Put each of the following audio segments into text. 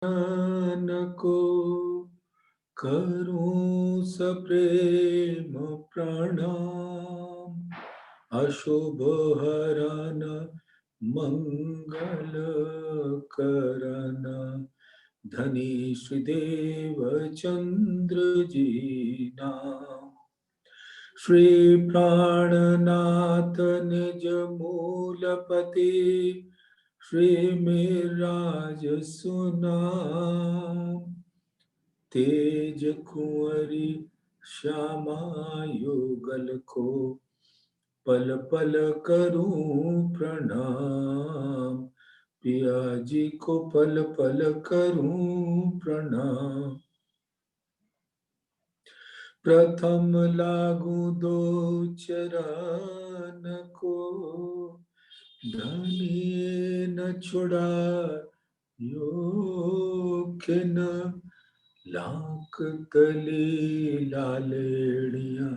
को करूं सप्रेम प्रणाम। अशुभ हरन मंगल करन धनी श्रीदेव चंद्र जी नाम। श्री प्राणनाथ निज मूलपति श्री मिराज सुनाम। तेज कुंवरी श्यामा युगल को पल पल करूं प्रणाम। पिया जी को पल पल करूं प्रणाम। प्रथम लागू दो चरण को धनिये न छुड़ा योखिन लाख कली लालेड़िया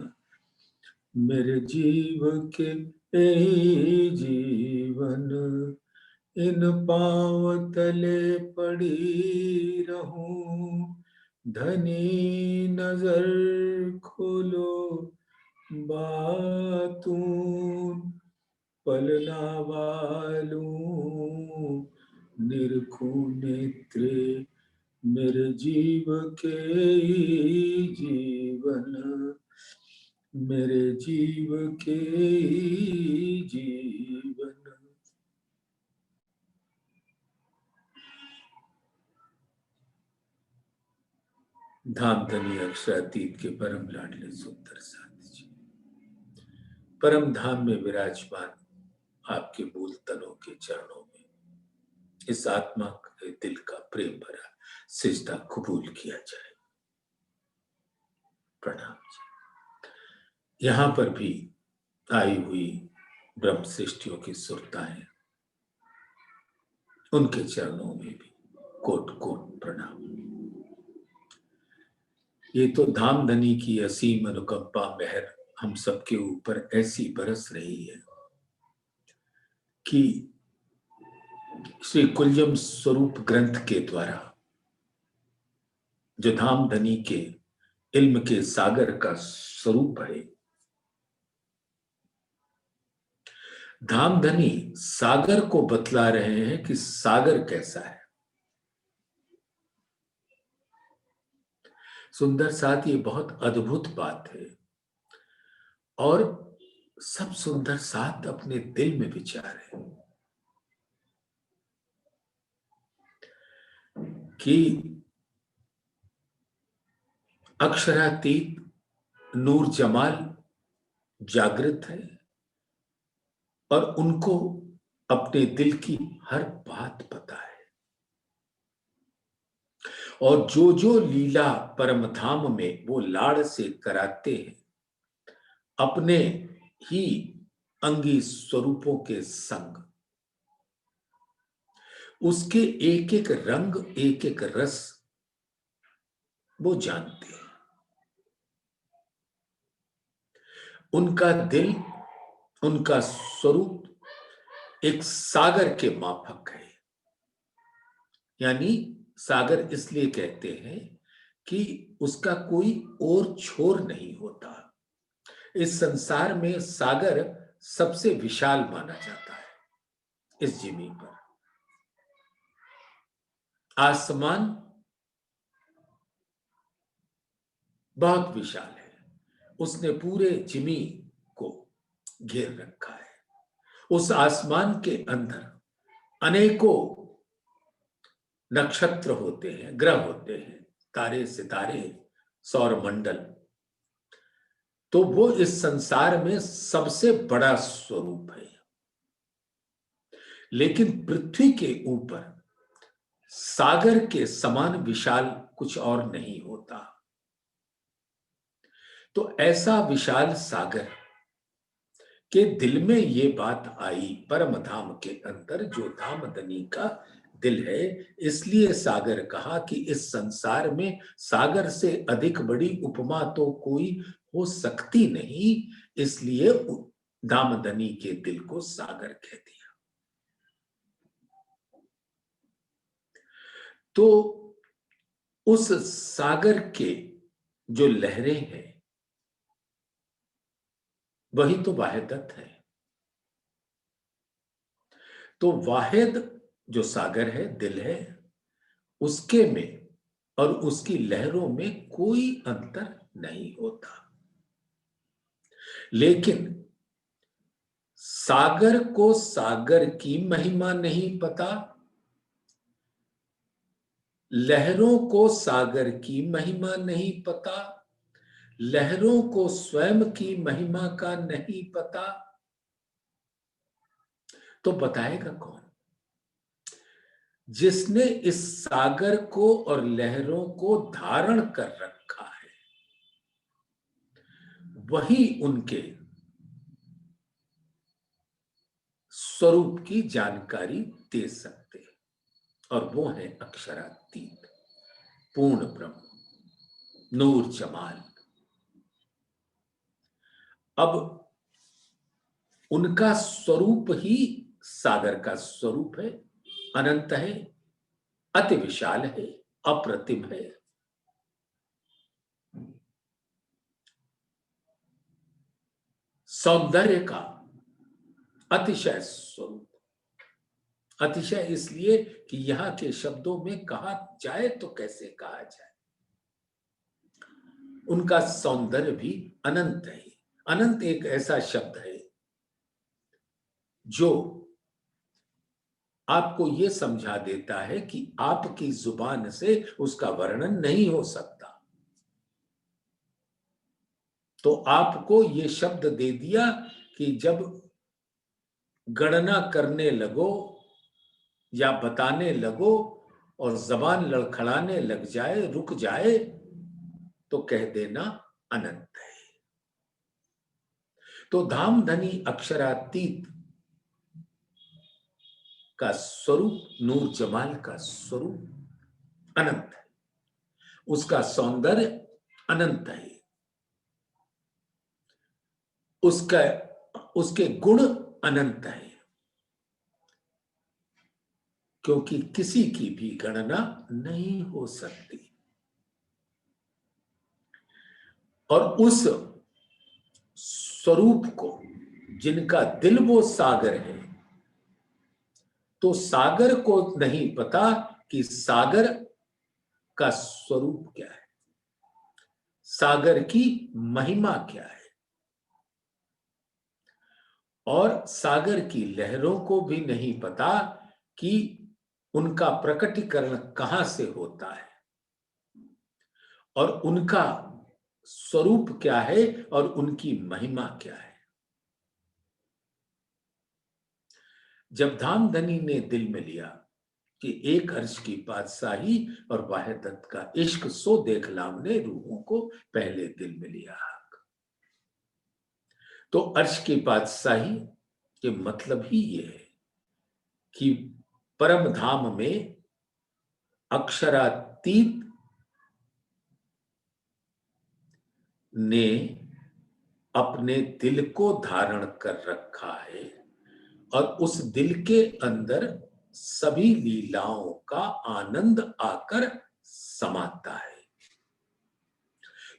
मेरे जीव के ए जीवन इन पांव तले पड़ी रहूं। धनी नजर खोलो बातून पलना वालूं निरखू नेत्रे मेरे जीव के जीवन मेरे जीव के जीवन। धामधनी अक्षरातीत के परम लाडले सुंदर साथ जी, परम धाम में विराजमान आपके मूल तनों के चरणों में इस आत्मा के दिल का प्रेम भरा सिजदा कबूल किया जाए। प्रणाम जी। यहां पर भी आई हुई ब्रह्म सृष्टियों की सुरताएं, उनके चरणों में भी कोट कोट प्रणाम। ये तो धामधनी की असीम अनुकंपा मेहर हम सबके ऊपर ऐसी बरस रही है कि श्री कुलजम स्वरूप ग्रंथ के द्वारा जो धामधनी के इल्म के सागर का स्वरूप है, धामधनी सागर को बतला रहे हैं कि सागर कैसा है। सुंदर साथ, ये बहुत अद्भुत बात है और सब सुंदर साथ अपने दिल में विचार है कि अक्षरातीत नूर जमाल जागृत है और उनको अपने दिल की हर बात पता है और जो जो लीला परम धाम में वो लाड़ से कराते हैं अपने ही अंगी स्वरूपों के संग, उसके एक एक रंग एक एक रस वो जानते हैं। उनका दिल, उनका स्वरूप एक सागर के माफक है। यानी सागर इसलिए कहते हैं कि उसका कोई और छोर नहीं होता। इस संसार में सागर सबसे विशाल माना जाता है। इस जिमी पर आसमान बहुत विशाल है, उसने पूरे जिमी को घेर रखा है। उस आसमान के अंदर अनेकों नक्षत्र होते हैं, ग्रह होते हैं, तारे सितारे, सौर मंडल। तो वो इस संसार में सबसे बड़ा स्वरूप है। लेकिन पृथ्वी के ऊपर सागर के समान विशाल कुछ और नहीं होता। तो ऐसा विशाल सागर के दिल में ये बात आई, परम धाम के अंदर जो धामधनी का दिल है, इसलिए सागर कहा कि इस संसार में सागर से अधिक बड़ी उपमा तो कोई हो सकती नहीं, इसलिए धामधनी के दिल को सागर कह दिया। तो उस सागर के जो लहरें हैं वही तो वाहिदत है। तो वाहिद जो सागर है, दिल है, उसके में और उसकी लहरों में कोई अंतर नहीं होता। लेकिन सागर को सागर की महिमा नहीं पता, लहरों को सागर की महिमा नहीं पता, लहरों को स्वयं की महिमा का नहीं पता, तो बताएगा कौन? जिसने इस सागर को और लहरों को धारण कर रखा है, वही उनके स्वरूप की जानकारी दे सकते हैं, और वो है अक्षरातीत, पूर्ण ब्रह्म, नूर जमाल। अब उनका स्वरूप ही सागर का स्वरूप है, अनंत है, अति विशाल है, अप्रतिम है। सौंदर्य का अतिशय स्वरूप, अतिशय इसलिए कि यहां के शब्दों में कहा जाए तो कैसे कहा जाए। उनका सौंदर्य भी अनंत है। अनंत एक ऐसा शब्द है जो आपको यह समझा देता है कि आपकी जुबान से उसका वर्णन नहीं हो सकता। तो आपको यह शब्द दे दिया कि जब गणना करने लगो या बताने लगो और जबान लड़खड़ाने लग जाए, रुक जाए, तो कह देना अनंत है। तो धामधनी अक्षरातीत का स्वरूप, नूर जमाल का स्वरूप अनंत है, उसका सौंदर्य अनंत है, उसका उसके गुण अनंत है, क्योंकि किसी की भी गणना नहीं हो सकती। और उस स्वरूप को, जिनका दिल वो सागर है, तो सागर को नहीं पता कि सागर का स्वरूप क्या है, सागर की महिमा क्या है, और सागर की लहरों को भी नहीं पता कि उनका प्रकटीकरण कहां से होता है और उनका स्वरूप क्या है और उनकी महिमा क्या है। जब धामधनी ने दिल में लिया कि एक अर्श की बादशाही और वाहिदत का इश्क, सो देख लाम ने रूहों को पहले दिल में लिया। तो अर्श की बादशाही के मतलब ही ये है कि परम धाम में अक्षरातीत ने अपने दिल को धारण कर रखा है और उस दिल के अंदर सभी लीलाओं का आनंद आकर समाता है।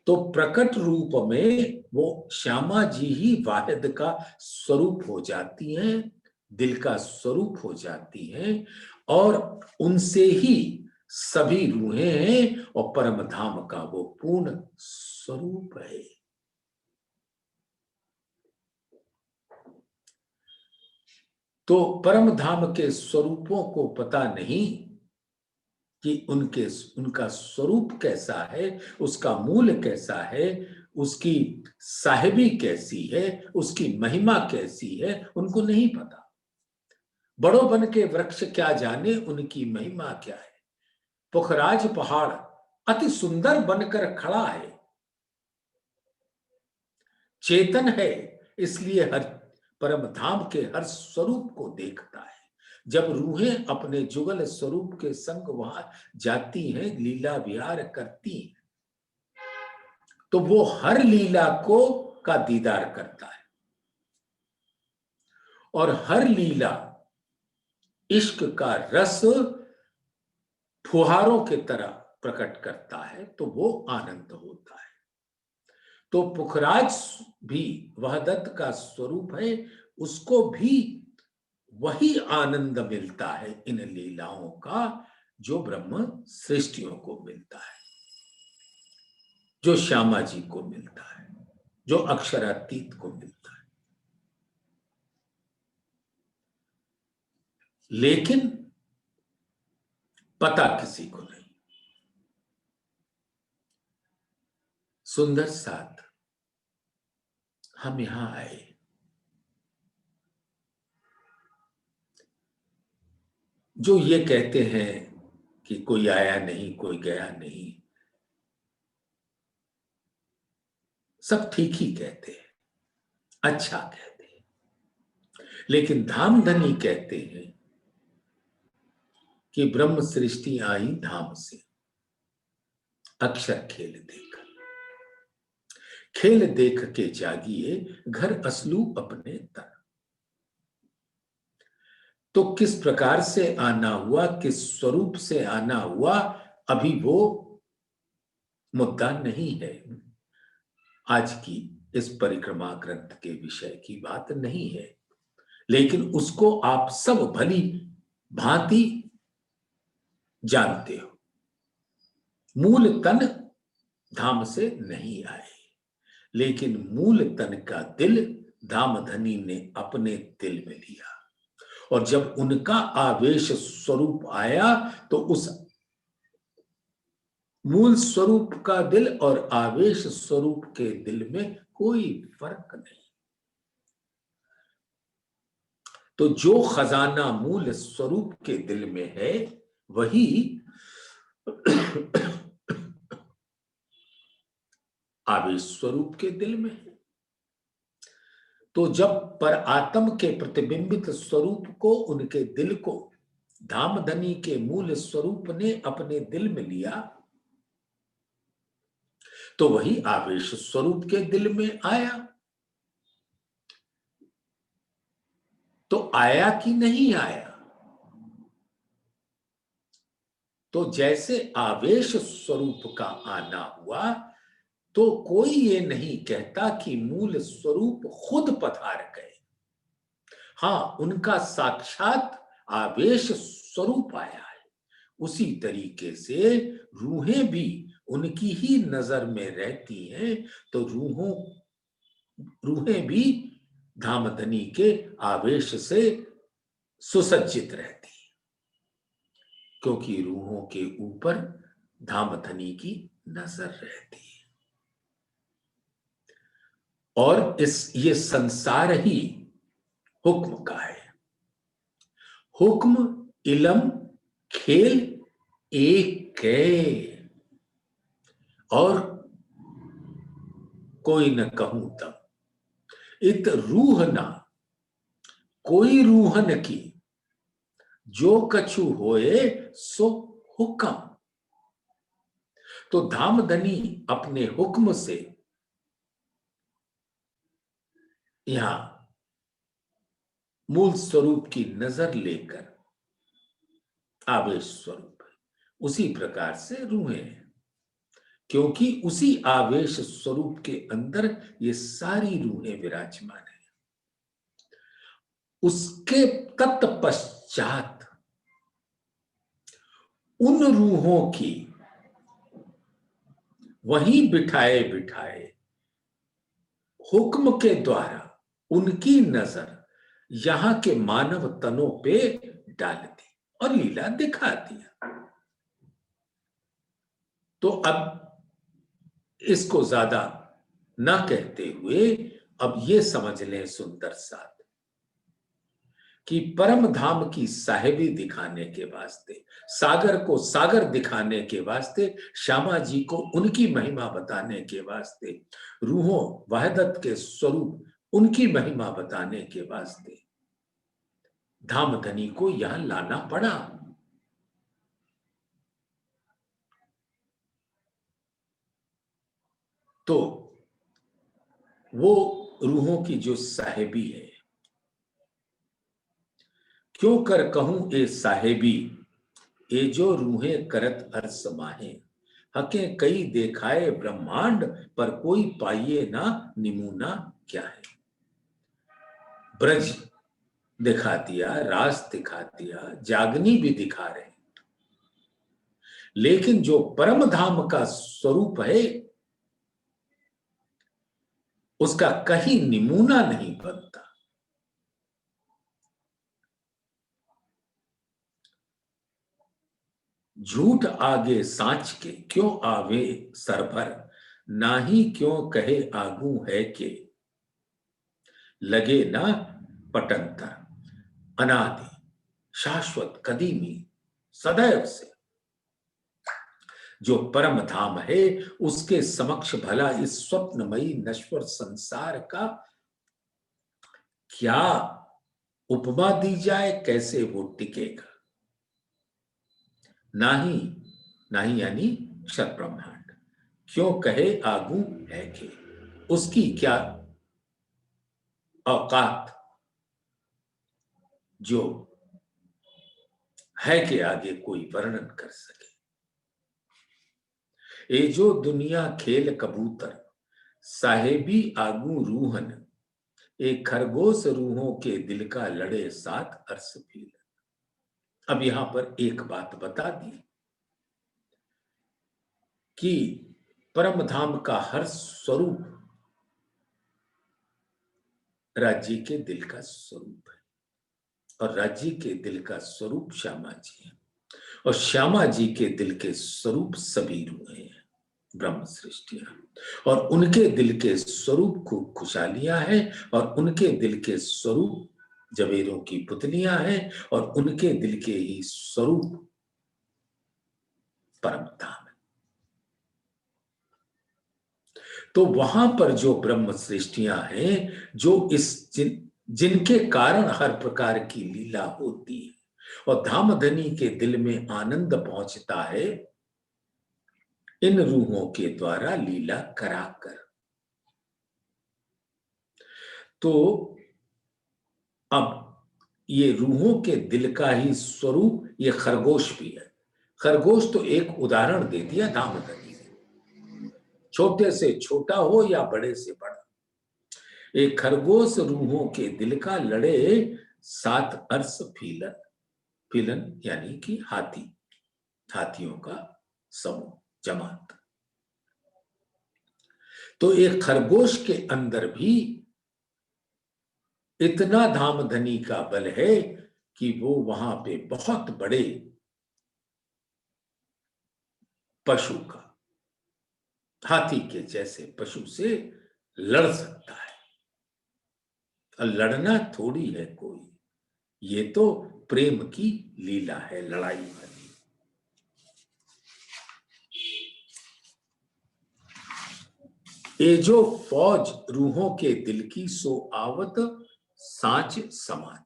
तो प्रकट रूप में वो श्यामा जी ही वाहिद का स्वरूप हो जाती हैं, दिल का स्वरूप हो जाती हैं, और उनसे ही सभी रूहें हैं और परम धाम का वो पूर्ण स्वरूप है। तो परम धाम के स्वरूपों को पता नहीं कि उनका स्वरूप कैसा है, उसका मूल कैसा है, उसकी साहिबी कैसी है, उसकी महिमा कैसी है, उनको नहीं पता। बड़ो बन के वृक्ष क्या जाने उनकी महिमा क्या है। पुखराज पहाड़ अति सुंदर बनकर खड़ा है, चेतन है, इसलिए हर परम धाम के हर स्वरूप को देखता है। जब रूहें अपने जुगल स्वरूप के संग वहां जाती हैं, लीला विहार करती हैं, तो वो हर लीला को का दीदार करता है और हर लीला इश्क का रस फुहारों की तरह प्रकट करता है तो वो आनंद होता है। तो पुखराज भी वहदत्त का स्वरूप है, उसको भी वही आनंद मिलता है इन लीलाओं का जो ब्रह्म सृष्टियों को मिलता है, जो श्यामा जी को मिलता है, जो अक्षरातीत को मिलता है। लेकिन पता किसी को नहीं। सुंदर साथ हम यहां आए, जो ये कहते हैं कि कोई आया नहीं, कोई गया नहीं, सब ठीक ही कहते हैं, अच्छा कहते हैं। लेकिन धामधनी कहते हैं कि ब्रह्म सृष्टि आई धाम से, अक्षर खेल देखा, खेल देख के जागिए घर असलू अपने तर। तो किस प्रकार से आना हुआ, किस स्वरूप से आना हुआ, अभी वो मुद्दा नहीं है, आज की इस परिक्रमा ग्रंथ के विषय की बात नहीं है। लेकिन उसको आप सब भली भांति जानते हो। मूल तन धाम से नहीं आए, लेकिन मूल तन का दिल धामधनी ने अपने दिल में लिया। और जब उनका आवेश स्वरूप आया तो उस मूल स्वरूप का दिल और आवेश स्वरूप के दिल में कोई फर्क नहीं। तो जो खजाना मूल स्वरूप के दिल में है वही आवेश स्वरूप के दिल में है। तो जब पर आत्म के प्रतिबिंबित स्वरूप को, उनके दिल को धामधनी के मूल स्वरूप ने अपने दिल में लिया, तो वही आवेश स्वरूप के दिल में आया। तो आया कि नहीं आया? तो जैसे आवेश स्वरूप का आना हुआ, तो कोई ये नहीं कहता कि मूल स्वरूप खुद पधार गए। हां, उनका साक्षात आवेश स्वरूप आया है। उसी तरीके से रूहें भी उनकी ही नजर में रहती हैं, तो रूहें भी धामधनी के आवेश से सुसज्जित रहती है, क्योंकि रूहों के ऊपर धामधनी की नजर रहती है। और ये संसार ही हुक्म का है। हुक्म इलम खेल एक है, और कोई न कहूं तब इत रूह ना कोई रूहन की, जो कछु होए सो हुक्म। तो धामधनी अपने हुक्म से यहां मूल स्वरूप की नजर लेकर आवेश स्वरूप है। उसी प्रकार से रूहें हैं, क्योंकि उसी आवेश स्वरूप के अंदर ये सारी रूहें विराजमान है। उसके तत्पश्चात उन रूहों की वहीं बिठाए बिठाए हुक्म के द्वारा उनकी नजर यहां के मानव तनों पे डाल दी और लीला दिखा दिया। तो अब इसको ज्यादा ना कहते हुए अब ये समझ लें सुंदर साथ, कि परम धाम की साहेबी दिखाने के वास्ते, सागर को सागर दिखाने के वास्ते, श्यामा जी को उनकी महिमा बताने के वास्ते, रूहों वहदत के स्वरूप उनकी महिमा बताने के वास्ते धामधनी को यहां लाना पड़ा। तो वो रूहों की जो साहेबी है, क्यों कर कहूं ए साहेबी, ये जो रूहें करत अरस माहे, हके कई देखाए ब्रह्मांड, पर कोई पाइए ना निमूना क्या है। ब्रज दिखा दिया, रास दिखा दिया, जागनी भी दिखा रहे, लेकिन जो परम धाम का स्वरूप है उसका कहीं निमूना नहीं बनता। झूठ आगे साच के क्यों आवे सरभर, नाही क्यों कहे आगू है के, लगे ना पटंतर। अनादि, शाश्वत, कदीमी, सदैव से जो परम धाम है उसके समक्ष भला इस स्वप्नमयी नश्वर संसार का क्या उपमा दी जाए, कैसे वो टिकेगा। नाही, नाही यानी क्षर ब्रह्मांड, क्यों कहे आगू है के, उसकी क्या औकात जो है के आगे कोई वर्णन कर सके। ए जो दुनिया खेल कबूतर, साहेबी आगू रूहन, एक खरगोश रूहों के दिल का लड़े साथ अर्श फील। अब यहां पर एक बात बता दी कि परम धाम का हर स्वरूप राज्य के दिल का स्वरूप है, और राज्य के दिल का स्वरूप श्यामा जी है, और श्यामा जी के दिल के स्वरूप सभी रूहें हैं, ब्रह्म सृष्टियां, और उनके दिल के स्वरूप खूब खुशहालियां हैं, और उनके दिल के स्वरूप जवेरों की पुतलियां हैं, और उनके दिल के ही स्वरूप परम धाम है। तो वहां पर जो ब्रह्म सृष्टियां हैं, जो इस जिनके कारण हर प्रकार की लीला होती है, और धामधनी के दिल में आनंद पहुंचता है इन रूहों के द्वारा लीला कराकर। तो अब ये रूहों के दिल का ही स्वरूप ये खरगोश भी है। खरगोश तो एक उदाहरण दे दिया धामधनी ने, छोटे से छोटा हो या बड़े से बड़ा, एक खरगोश रूहों के दिल का लड़े सात अर्श फीलन, फीलन यानी कि हाथी, हाथियों का समूह, जमात। तो एक खरगोश के अंदर भी इतना धामधनी का बल है कि वो वहां पे बहुत बड़े पशु का, हाथी के जैसे पशु से लड़ सकता है। और लड़ना थोड़ी है कोई, ये तो प्रेम की लीला है, लड़ाई वाली। ये जो फौज रूहों के दिल की सो आवत सांच समान,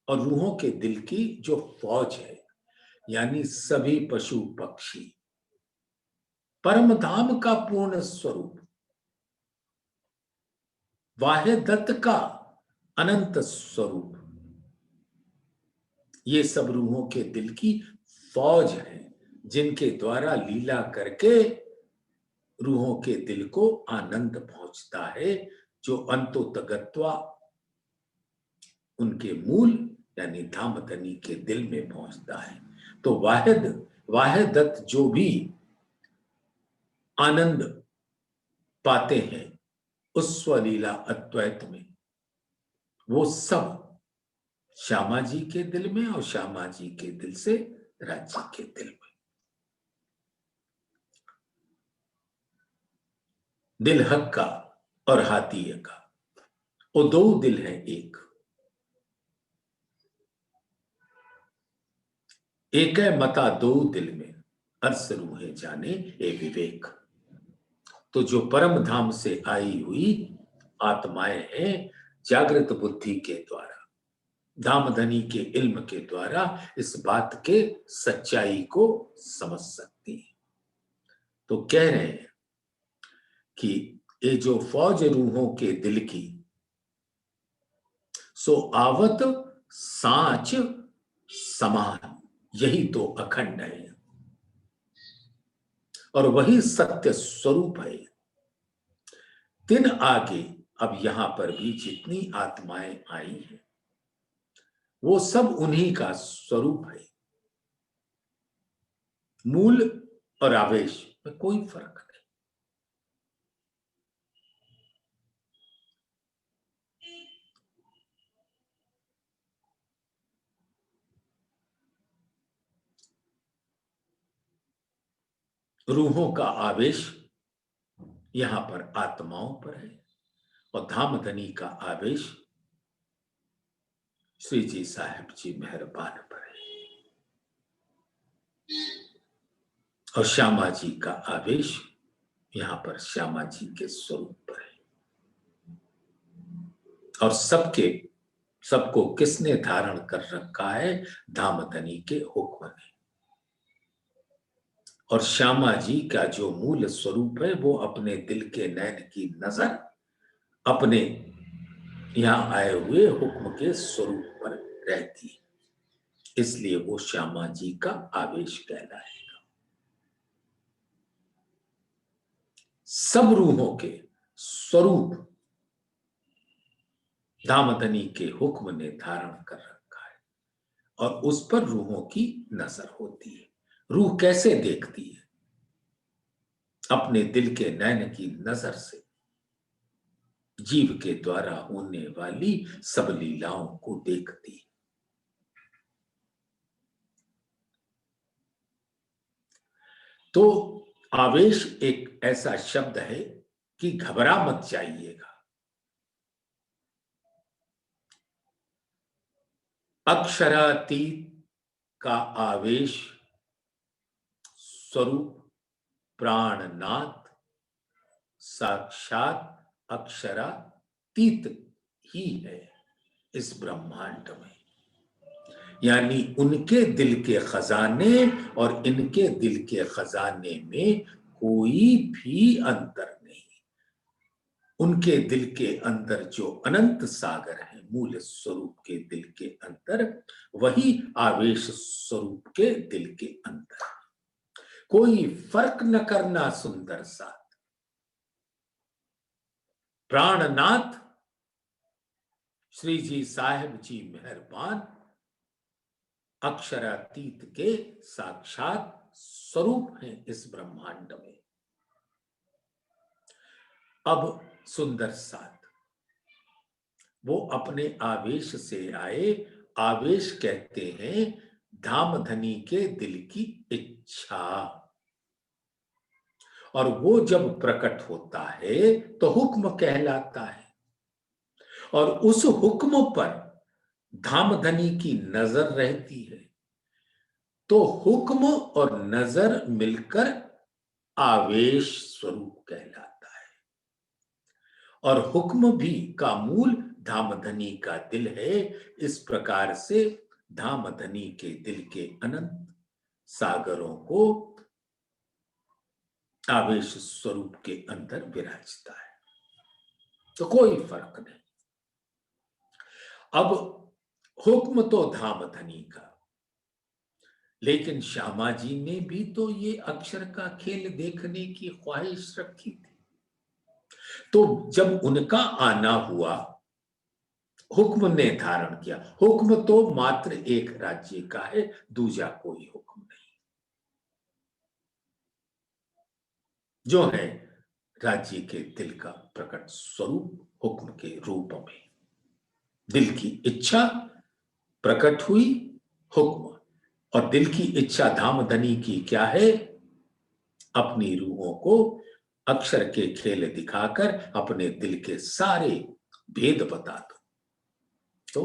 और रूहों के दिल की जो फौज है यानी सभी पशु पक्षी, परम धाम का पूर्ण स्वरूप, वाहे दत्त का अनंत स्वरूप, ये सब रूहों के दिल की फौज है, जिनके द्वारा लीला करके रूहों के दिल को आनंद पहुंचता है, जो अंतोतगत्वा उनके मूल यानी धामधनी के दिल में पहुंचता है। तो वाहिदत जो भी आनंद पाते हैं उस स्वलीला अद्वैत में, वो सब श्यामा जी के दिल में और श्यामा जी के दिल से राज्य के दिल में। दिल हक का और हाथी का, वो दो दिल है एक है मता दो दिल में, अर्स रूहे जाने ए विवेक। तो जो परम धाम से आई हुई आत्माएं हैं, जागृत बुद्धि के द्वारा, धामधनी के इल्म के द्वारा इस बात के सच्चाई को समझ सकती है। तो कह रहे हैं कि ये जो फौज रूहों के दिल की सो आवत सांच समान, यही तो अखंड है और वही सत्य स्वरूप है। दिन आगे अब यहां पर भी जितनी आत्माएं आई हैं वो सब उन्हीं का स्वरूप है। मूल और आवेश में कोई फर्क नहीं। रूहों का आवेश यहां पर आत्माओं पर है और धामधनी का आवेश श्री जी साहब जी मेहरबान पर है और श्यामा जी का आवेश यहां पर श्यामा जी के स्वरूप पर है। और सबको किसने धारण कर रखा है? धामधनी के हुक्म ने। और श्यामा जी का जो मूल स्वरूप है वो अपने दिल के नैन की नजर अपने यहां आए हुए हुक्म के स्वरूप पर रहती है, इसलिए वो श्यामा जी का आवेश कहलाएगा। सब रूहों के स्वरूप धामधनी के हुक्म ने धारण कर रखा है और उस पर रूहों की नजर होती है। रूह कैसे देखती है? अपने दिल के नैन की नजर से जीव के द्वारा होने वाली सब लीलाओं को देखती है। तो आवेश एक ऐसा शब्द है कि घबरा मत जाइएगा। अक्षरातीत का आवेश स्वरूप प्राणनाथ साक्षात अक्षरातीत ही है इस ब्रह्मांड में। यानी उनके दिल के खजाने और इनके दिल के खजाने में कोई भी अंतर नहीं। उनके दिल के अंदर जो अनंत सागर है मूल स्वरूप के दिल के अंदर, वही आवेश स्वरूप के दिल के अंदर। कोई फर्क न करना सुंदर साथ। प्राणनाथ श्री जी साहिब जी मेहरबान अक्षरातीत के साक्षात स्वरूप हैं इस ब्रह्मांड में। अब सुंदर साथ वो अपने आवेश से आए। आवेश कहते हैं धामधनी के दिल की इच्छा, और वो जब प्रकट होता है तो हुक्म कहलाता है और उस हुक्म पर धामधनी की नजर रहती है। तो हुक्म और नजर मिलकर आवेश स्वरूप कहलाता है। और हुक्म भी का मूल धामधनी का दिल है। इस प्रकार से धामधनी के दिल के अनंत सागरों को आवेश स्वरूप के अंदर विराजता है। तो कोई फर्क नहीं। अब हुक्म तो धामधनी का, लेकिन श्यामा जी ने भी तो ये अक्षर का खेल देखने की ख्वाहिश रखी थी। तो जब उनका आना हुआ, हुक्म ने धारण किया। हुक्म तो मात्र एक राज्य का है, दूजा कोई हुक्म नहीं, जो है राज्य के दिल का प्रकट स्वरूप हुक्म के रूप में। दिल की इच्छा प्रकट हुई हुक्म, और दिल की इच्छा धामधनी की क्या है? अपनी रूहों को अक्षर के खेल दिखाकर अपने दिल के सारे भेद बता दो। तो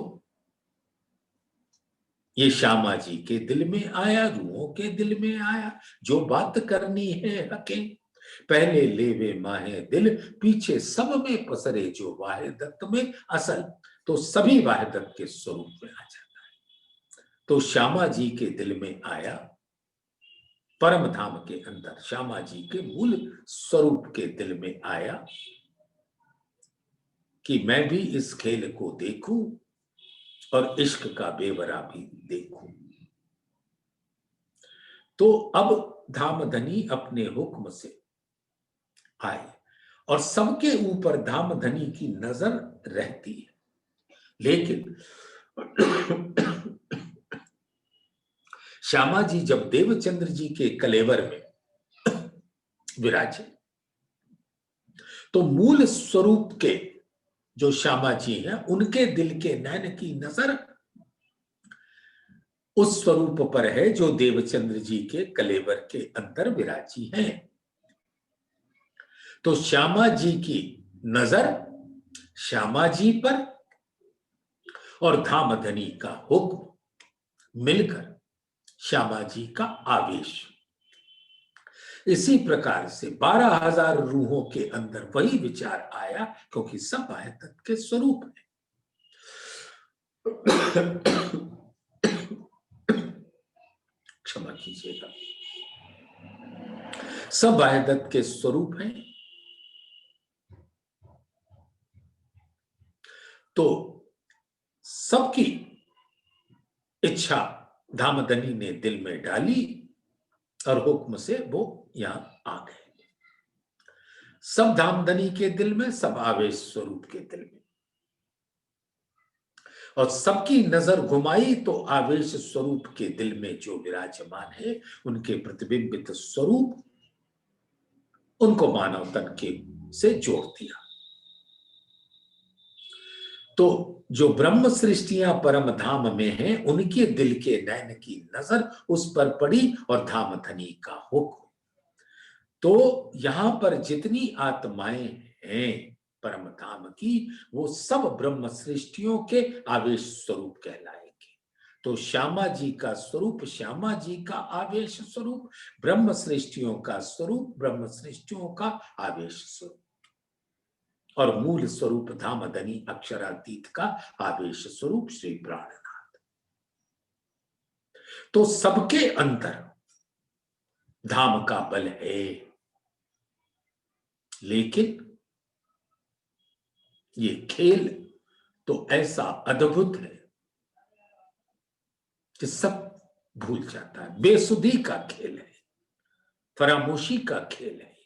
ये श्यामा जी के दिल में आया, रूहों के दिल में आया। जो बात करनी है हके, पहले लेवे माहे दिल, पीछे सब में पसरे जो वाहिदत में असल। तो सभी वाहिदत के स्वरूप में आ जाता है। तो श्यामा जी के दिल में आया, परम धाम के अंदर श्यामा जी के मूल स्वरूप के दिल में आया कि मैं भी इस खेल को देखूं और इश्क का बेवरा भी देखूं। तो अब धामधनी अपने हुक्म से आए और सबके ऊपर धामधनी की नजर रहती है, लेकिन श्यामा जी जब देवचंद्र जी के कलेवर में विराजे तो मूल स्वरूप के जो श्यामा जी हैं उनके दिल के नैन की नजर उस स्वरूप पर है जो देवचंद्र जी के कलेवर के अंदर विराजी हैं। तो श्यामा जी की नजर श्यामा जी पर और धामधनी का हुक्म मिलकर श्यामा जी का आवेश। इसी प्रकार से 12,000 रूहों के अंदर वही विचार आया, क्योंकि सब आए तत्व के स्वरूप है। क्षमा कीजिएगा, सब आयदत के स्वरूप हैं। तो सबकी इच्छा धामधनी ने दिल में डाली और हुक्म से वो यहां आ गए। सब धामधनी के दिल में, सब आवेश स्वरूप के दिल में, और सबकी नजर घुमाई तो आवेश स्वरूप के दिल में जो विराजमान है उनके प्रतिबिंबित स्वरूप उनको मानव तन के से जोड़ दिया। तो जो ब्रह्म सृष्टियां परम धाम में हैं उनके दिल के नैन की नजर उस पर पड़ी और धामधनी का हुक्म। तो यहां पर जितनी आत्माएं हैं परम धाम की, वो सब ब्रह्म सृष्टियों के आवेश स्वरूप कहलाएंगे। तो श्यामा जी का स्वरूप श्यामा जी का आवेश स्वरूप, ब्रह्म सृष्टियों का स्वरूप ब्रह्म सृष्टियों का आवेश स्वरूप, और मूल स्वरूप धामधनी अक्षरातीत का आवेश स्वरूप श्री प्राणनाथ। तो सबके अंदर धाम का बल है, लेकिन ये खेल तो ऐसा अद्भुत है कि सब भूल जाता है। बेसुधी का खेल है, फरामोशी का खेल है।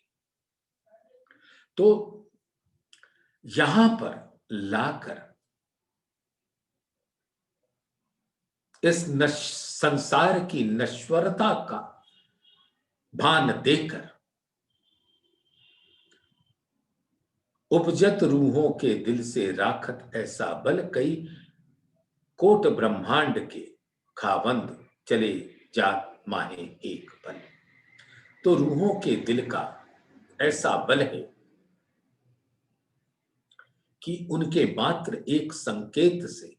तो यहां पर लाकर इस संसार की नश्वरता का भान देकर उपजत रूहों के दिल से राखत ऐसा बल, कई कोट ब्रह्मांड के खावंद चले जात माहे एक बल। तो रूहों के दिल का ऐसा बल है कि उनके मात्र एक संकेत से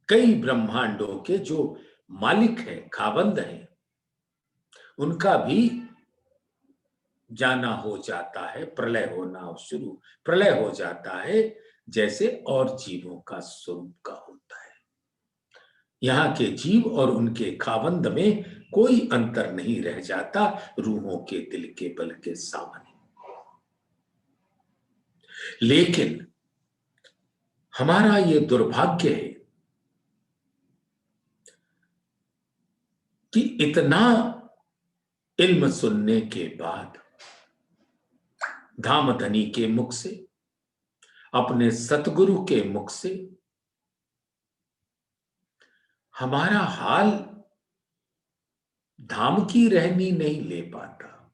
कई ब्रह्मांडों के जो मालिक हैं, खावंद हैं, उनका भी जाना हो जाता है, प्रलय होना शुरू, प्रलय हो जाता है, जैसे और जीवों का स्वरूप का होता है। यहाँ के जीव और उनके खावंद में कोई अंतर नहीं रह जाता रूहों के दिल के बल के सामने। लेकिन हमारा ये दुर्भाग्य है कि इतना इल्म सुनने के बाद धामधनी के मुख से, अपने सतगुरु के मुख से हमारा हाल धाम की रहनी नहीं ले पाता,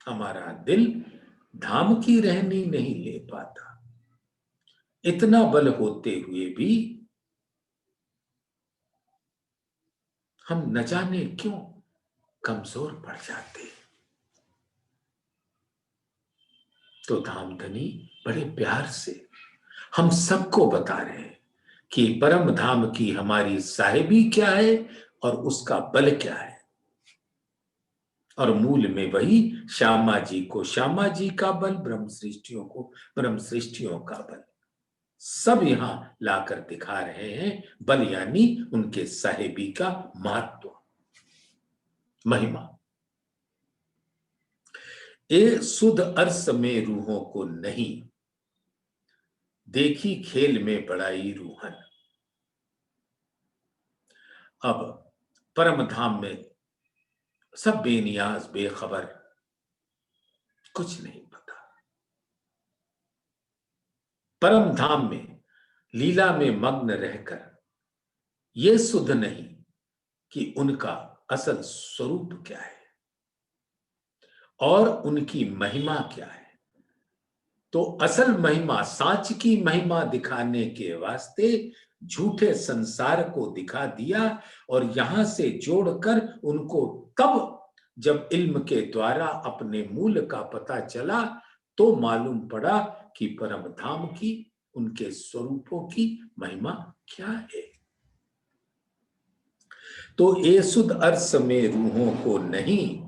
हमारा दिल धाम की रहनी नहीं ले पाता। इतना बल होते हुए भी हम न जाने क्यों कमजोर पड़ जाते। तो धामधनी बड़े प्यार से हम सबको बता रहे हैं कि परम धाम की हमारी साहिबी क्या है और उसका बल क्या है। और मूल में वही श्यामा जी को श्यामा जी का बल, ब्रह्म सृष्टियों को ब्रह्म सृष्टियों का बल, सब यहां लाकर दिखा रहे हैं। बल यानी उनके साहिबी का महत्व, महिमा। ए सुध अर्स में रूहों को नहीं, देखी खेल में बड़ाई रूहन। अब परम धाम में सब बेनियाज बेखबर, कुछ नहीं पता। परम धाम में लीला में मग्न रहकर ये सुध नहीं कि उनका असल स्वरूप क्या है और उनकी महिमा क्या है। तो असल महिमा, सांच की महिमा दिखाने के वास्ते झूठे संसार को दिखा दिया, और यहां से जोड़कर उनको तब जब इल्म के द्वारा अपने मूल का पता चला तो मालूम पड़ा कि परम धाम की, उनके स्वरूपों की महिमा क्या है। तो ये सुध अर्स में रूहों को नहीं,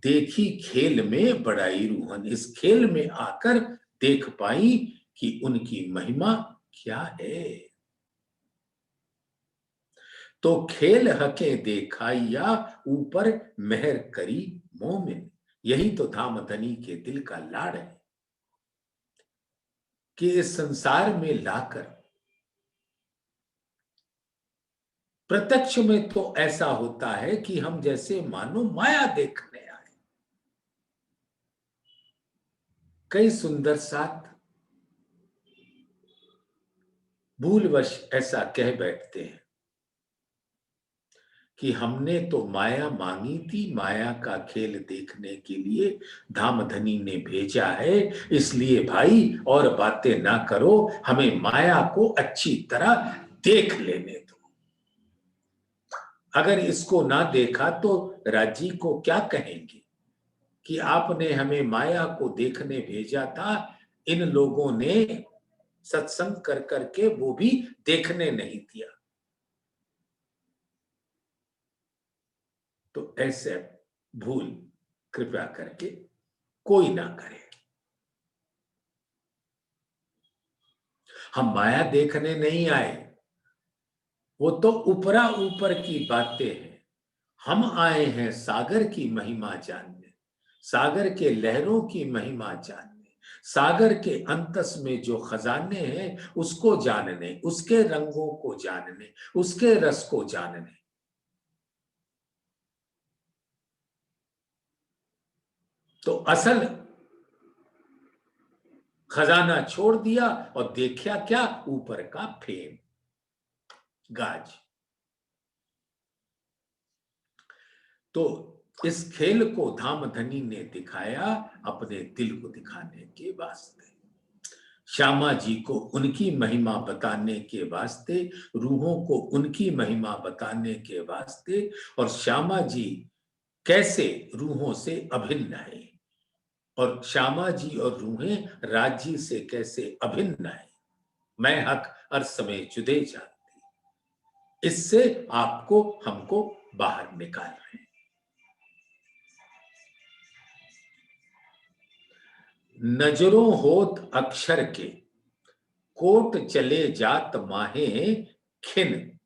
देखी खेल में बड़ाई रूहन, इस खेल में आकर देख पाई कि उनकी महिमा क्या है। तो खेल हके देखाइया ऊपर मेहर करी मोमिन, यही तो धाम धनी के दिल का लाड़ है कि इस संसार में लाकर प्रत्यक्ष में तो ऐसा होता है कि हम जैसे मानो माया देखने आए। कई सुंदर साथ भूलवश ऐसा कह बैठते हैं कि हमने तो माया मांगी थी, माया का खेल देखने के लिए धामधनी ने भेजा है, इसलिए भाई और बातें ना करो, हमें माया को अच्छी तरह देख लेने दो। अगर इसको ना देखा तो राजी को क्या कहेंगे कि आपने हमें माया को देखने भेजा था, इन लोगों ने सत्संग कर करके वो भी देखने नहीं दिया। तो ऐसे भूल कृपया करके कोई ना करे। हम माया देखने नहीं आए, वो तो ऊपरा ऊपर की बातें हैं। हम आए हैं सागर की महिमा जानने, सागर के लहरों की महिमा जानने, सागर के अंतस में जो खजाने हैं उसको जानने, उसके रंगों को जानने, उसके रस को जानने। तो असल खजाना छोड़ दिया और देखा क्या, ऊपर का फेम, गाज। तो इस खेल को धामधनी ने दिखाया अपने दिल को दिखाने के वास्ते, श्यामा जी को उनकी महिमा बताने के वास्ते, रूहों को उनकी महिमा बताने के वास्ते, और श्यामा जी कैसे रूहों से अभिन्न है, और श्यामा जी और रूहें राज्य से कैसे अभिन्न है। मैं हक हर समय जुदे जानती, इससे आपको हमको बाहर निकाल रहे हैं। नजरों होत अक्षर के कोट चले जात माहे खिन,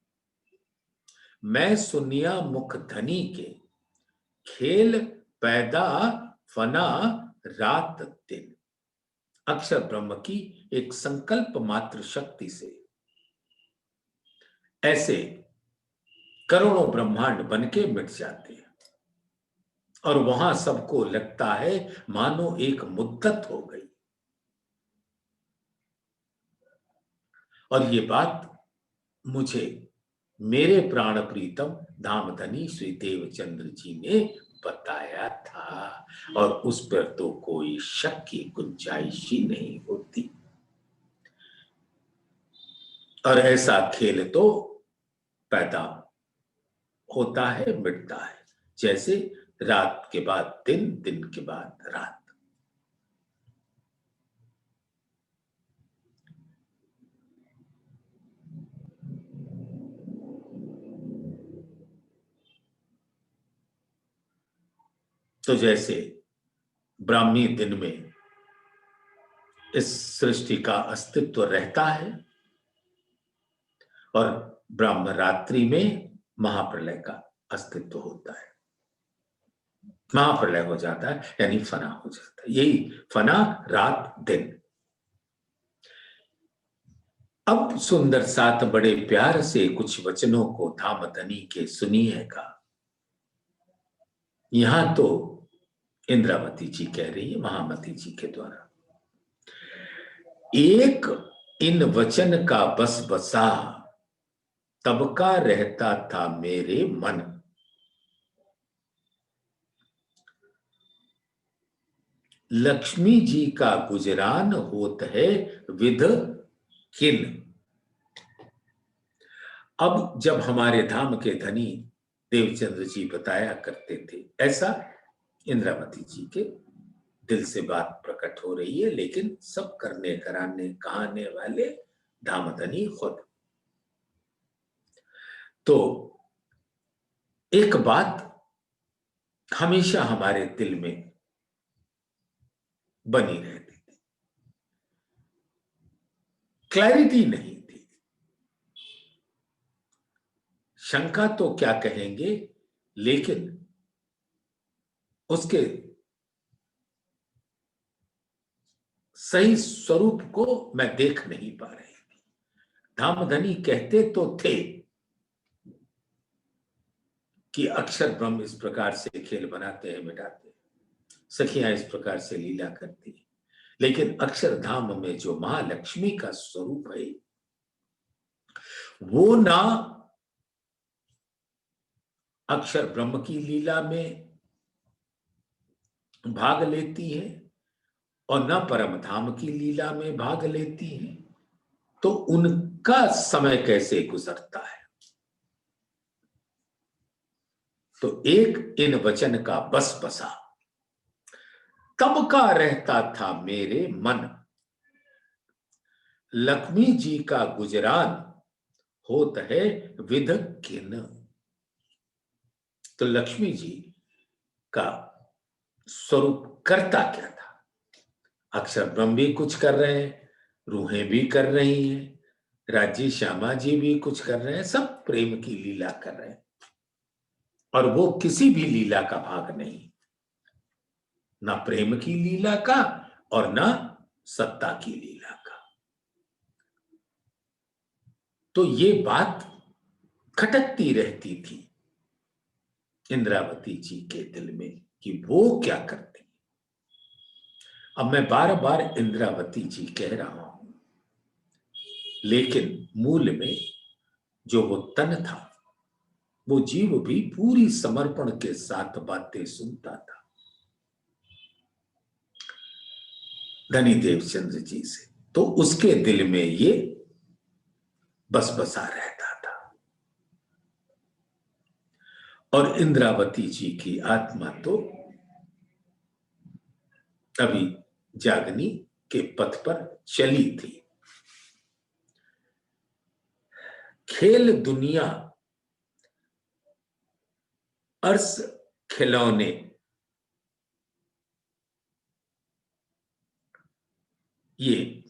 मैं सुनिया मुख धनी के खेल पैदा फना रात दिन। अक्षर ब्रह्म की एक संकल्प मात्र शक्ति से ऐसे करोड़ों ब्रह्मांड बनके मिट जाते हैं, और वहां सबको लगता है मानो एक मुद्दत हो गई। और ये बात मुझे मेरे प्राण प्रीतम धामधनी श्री देवचंद्र जी ने बताया था, और उस पर तो कोई शक की गुंजाइश ही नहीं होती। और ऐसा खेल तो पैदा होता है, मिटता है, जैसे रात के बाद दिन, दिन के बाद रात। तो जैसे ब्राह्मी दिन में इस सृष्टि का अस्तित्व रहता है, और ब्रह्म रात्रि में महाप्रलय का अस्तित्व होता है। महाप्रलय हो जाता है यानी फना हो जाता है, यही फना रात दिन। अब सुंदर साथ बड़े प्यार से कुछ वचनों को धामधनी के सुनिएगा। यहां तो इंद्रावती जी कह रही है महामती जी के द्वारा, एक इन वचन का बस बसा, तब का रहता था मेरे मन। लक्ष्मी जी का गुजरान होत है विध किन। अब जब हमारे धाम के धनी देवचंद्र जी बताया करते थे, ऐसा इंद्रावती जी के दिल से बात प्रकट हो रही है, लेकिन सब करने कराने कहाने वाले धामधनी खुद। तो एक बात हमेशा हमारे दिल में बनी रहती थी, क्लैरिटी नहीं थी। शंका तो क्या कहेंगे, लेकिन उसके सही स्वरूप को मैं देख नहीं पा रही थी। धामधनी कहते तो थे कि अक्षर ब्रह्म इस प्रकार से खेल बनाते हैं, मिटाते हैं, सखियां इस प्रकार से लीला करती हैं, लेकिन अक्षरधाम में जो महालक्ष्मी का स्वरूप है, वो ना अक्षर ब्रह्म की लीला में भाग लेती है और न परम धाम की लीला में भाग लेती है, तो उनका समय कैसे गुजरता है। तो एक इन वचन का बस बसा, तब का रहता था मेरे मन। लक्ष्मी जी का गुजरान होत है विध किन। तो लक्ष्मी जी का स्वरूप करता क्या था। अक्षर ब्रह्म भी कुछ कर रहे हैं, रूहें भी कर रही हैं, राज्य श्यामा जी भी कुछ कर रहे हैं, सब प्रेम की लीला कर रहे हैं, और वो किसी भी लीला का भाग नहीं, ना प्रेम की लीला का और ना सत्ता की लीला का। तो ये बात खटकती रहती थी इंद्रावती जी के दिल में कि वो क्या करती। अब मैं बार बार इंद्रावती जी कह रहा हूं, लेकिन मूल में जो वो तन था, वो जीव भी पूरी समर्पण के साथ बातें सुनता था धनी देवचंद्र जी से, तो उसके दिल में ये बस बसा रहता था। और इंद्रावती जी की आत्मा तो अभी जागनी के पथ पर चली थी। खेल दुनिया अर्स खिलौने, ये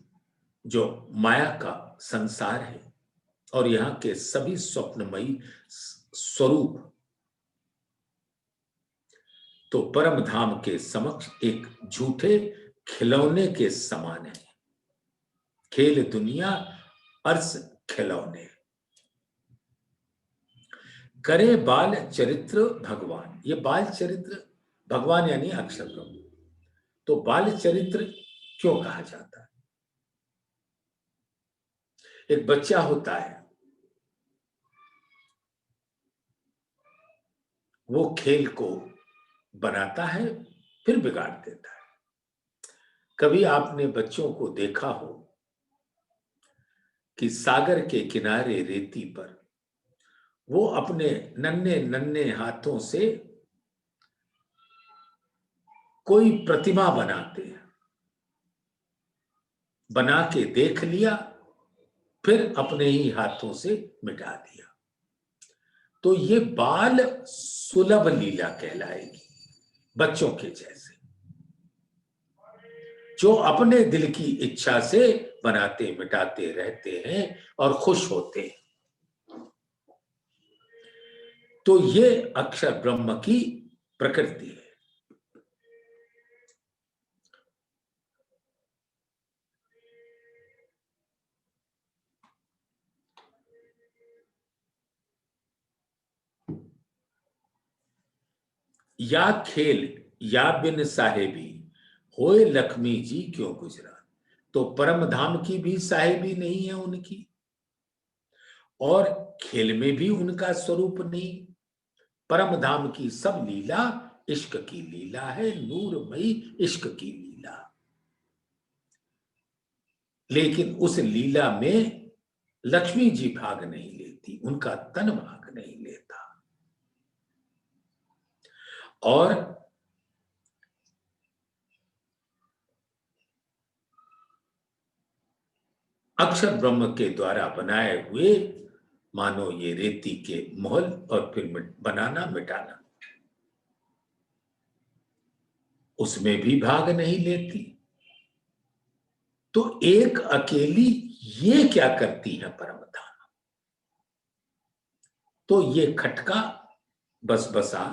जो माया का संसार है और यहां के सभी स्वप्नमयी स्वरूप, तो परम धाम के समक्ष एक झूठे खिलौने के समान है। खेल दुनिया अर्स खिलौने, करे बाल चरित्र भगवान। ये बाल चरित्र भगवान यानी अक्षर ब्रह्म। तो बाल चरित्र क्यों कहा जाता है। एक बच्चा होता है, वो खेल को बनाता है फिर बिगाड़ देता है। कभी आपने बच्चों को देखा हो कि सागर के किनारे रेती पर वो अपने नन्हे नन्हे हाथों से कोई प्रतिमा बनाते हैं, बना के देख लिया फिर अपने ही हाथों से मिटा दिया। तो ये बाल सुलभ लीला कहलाएगी, बच्चों के जैसे जो अपने दिल की इच्छा से बनाते मिटाते रहते हैं और खुश होते हैं। तो ये अक्षर ब्रह्म की प्रकृति है। या खेल या बिन साहेबी होए लक्ष्मी जी क्यों गुजरा। तो परम धाम की भी साहेबी नहीं है उनकी, और खेल में भी उनका स्वरूप नहीं। परम धाम की सब लीला इश्क की लीला है, नूरमयी इश्क की लीला। लेकिन उस लीला में लक्ष्मी जी भाग नहीं लेती, उनका तन भाग नहीं लेता। और अक्षर ब्रह्म के द्वारा बनाए हुए मानो ये रेती के महल, और फिर बनाना मिटाना, उसमें भी भाग नहीं लेती। तो एक अकेली ये क्या करती है परम धाम। तो ये खटका बस बसा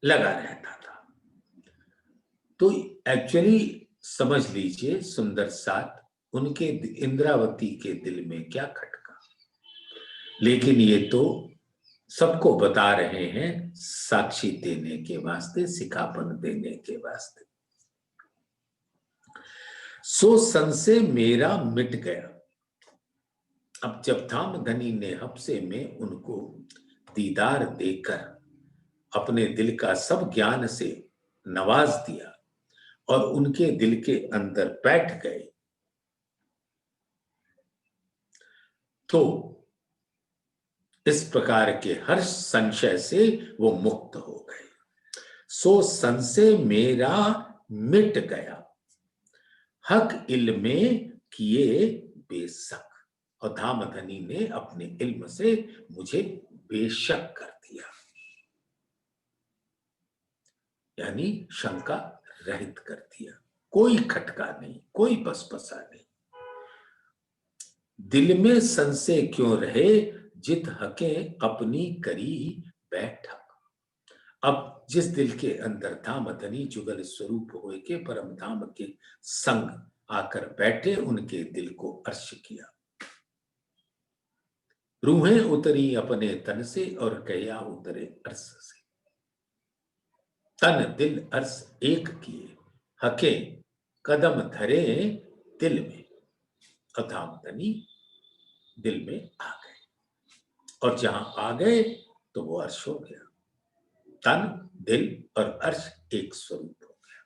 लगा रहता था। तो एक्चुअली समझ लीजिए सुंदर साथ, उनके इंद्रावती के दिल में क्या खटका। लेकिन ये तो सबको बता रहे हैं साक्षी देने के वास्ते, सिखापन देने के वास्ते। सो संशय मेरा मिट गया। अब जब धामधनी ने हफ्से में उनको दीदार देकर अपने दिल का सब ज्ञान से नवाज दिया और उनके दिल के अंदर बैठ गए, तो इस प्रकार के हर संशय से वो मुक्त हो गए। सो संशय मेरा मिट गया, हक इल्मे किए बेशक। और धामधनी ने अपने इल्म से मुझे बेशक कर दिया, यानी शंका रहित कर दिया। कोई खटका नहीं, कोई बसबसा नहीं। दिल में संशय क्यों रहे, जित हके अपनी करी बैठक। अब जिस दिल के अंदर धामधनी जुगल स्वरूप होए के परम धाम के संग आकर बैठे, उनके दिल को अर्श किया। रूहें उतरी अपने तन से और कया उतरे अर्श से। तन दिल अर्श एक किए, हके कदम धरे दिल में। और धामधनी दिल में आ गए, और जहां आ गए तो वो अर्श हो गया। तन दिल और अर्श एक स्वरूप हो गया।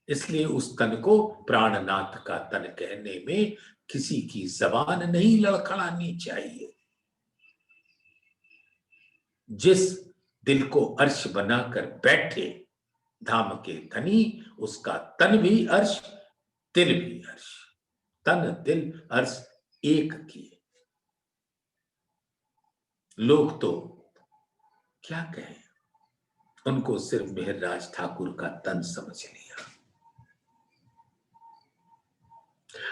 इसलिए उस तन को प्राणनाथ का तन कहने में किसी की जबान नहीं लड़खड़ानी चाहिए। जिस दिल को अर्श बनाकर बैठे धाम के धनी, उसका तन भी अर्श, दिल भी अर्श। तन दिल अर्श एक किए। लोग तो क्या कहें, उनको सिर्फ मेहरराज ठाकुर का तन समझ लिया।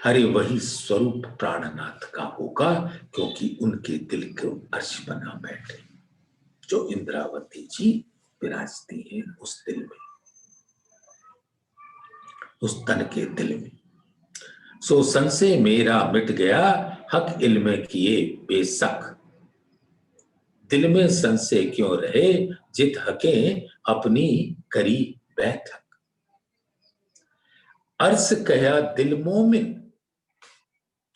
अरे वही स्वरूप प्राणनाथ का होगा, क्योंकि उनके दिल को अर्श बना बैठे जो इंद्रावती जी विराजती हैं उस दिल में, उस तन के दिल में। सो संशय मेरा मिट गया, हक इल्म किए बेशक। दिल में संशय क्यों रहे, जित हके अपनी करी बैठक। अर्श कहा दिल मोमिन।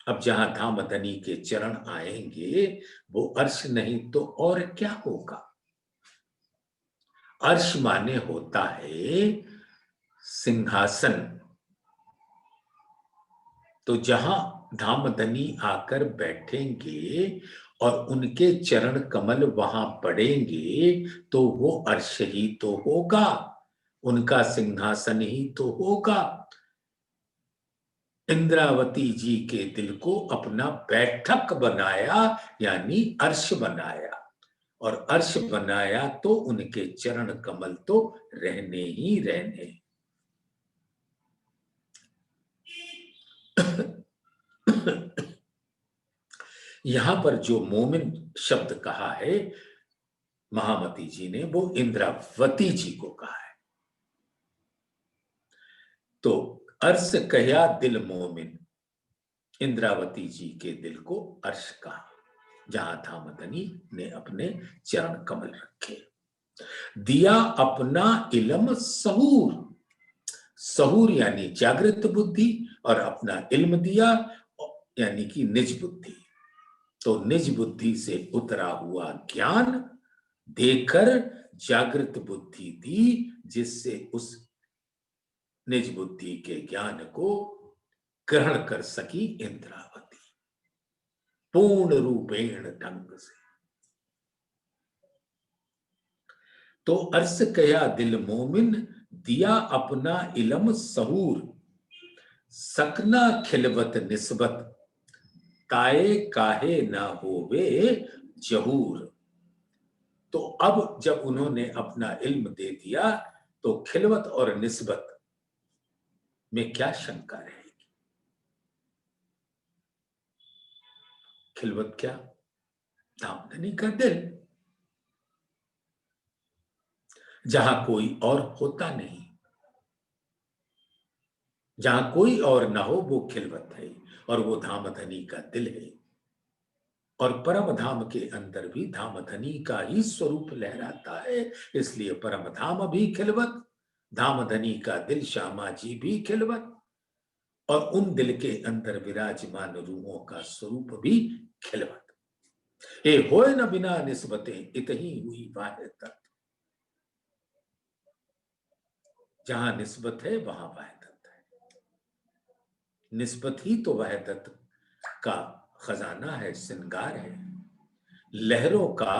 अब जहां धामधनी के चरण आएंगे, वो अर्श नहीं तो और क्या होगा। अर्श माने होता है सिंहासन। तो जहां धामधनी आकर बैठेंगे और उनके चरण कमल वहां पड़ेंगे, तो वो अर्श ही तो होगा, उनका सिंहासन ही तो होगा। इंद्रावती जी के दिल को अपना बैठक बनाया, यानी अर्श बनाया। और अर्श बनाया तो उनके चरण कमल तो रहने ही रहने। यहां पर जो मोमिन शब्द कहा है महामती जी ने, वो इंद्रावती जी को कहा है। तो अर्श कया दिल मोमिन, इंद्रावती जी के दिल को अर्श कहा, जहां धामधनी ने अपने चरण कमल रखे। दिया अपना इल्म सहूर, सहूर यानी जागृत बुद्धि, और अपना इल्म दिया यानी कि निज बुद्धि। तो निज बुद्धि से उतरा हुआ ज्ञान देकर जागृत बुद्धि दी, जिससे उस निज बुद्धि के ज्ञान को ग्रहण कर सकी इंद्रावती पूर्ण रूपेण ढंग से। तो अर्स कया दिल मोमिन, दिया अपना इलम सहूर, सकना खिलवत निस्बत, ताए काहे ना होवे जहूर। तो अब जब उन्होंने अपना इल्म दे दिया तो खिलवत और निस्बत में क्या शंका रहेगी? खिलवत क्या? धामधनी का दिल, जहां कोई और होता नहीं, जहां कोई और ना हो वो खिलवत है, और वो धामधनी का दिल है। और परम धाम के अंदर भी धामधनी का ही स्वरूप लहराता है, इसलिए परम धाम भी खिलवत, धामधनी का दिल श्यामा जी भी खिलवत, और उन दिल के अंदर विराजमान रूहों का स्वरूप भी खिलवत। ए होए न बिना निस्बतें इत ही हुई वाहिदत, जहां निस्बत है वहां वाहिदत है। निस्बत ही तो वाहिदत का खजाना है, श्रृंगार है। लहरों का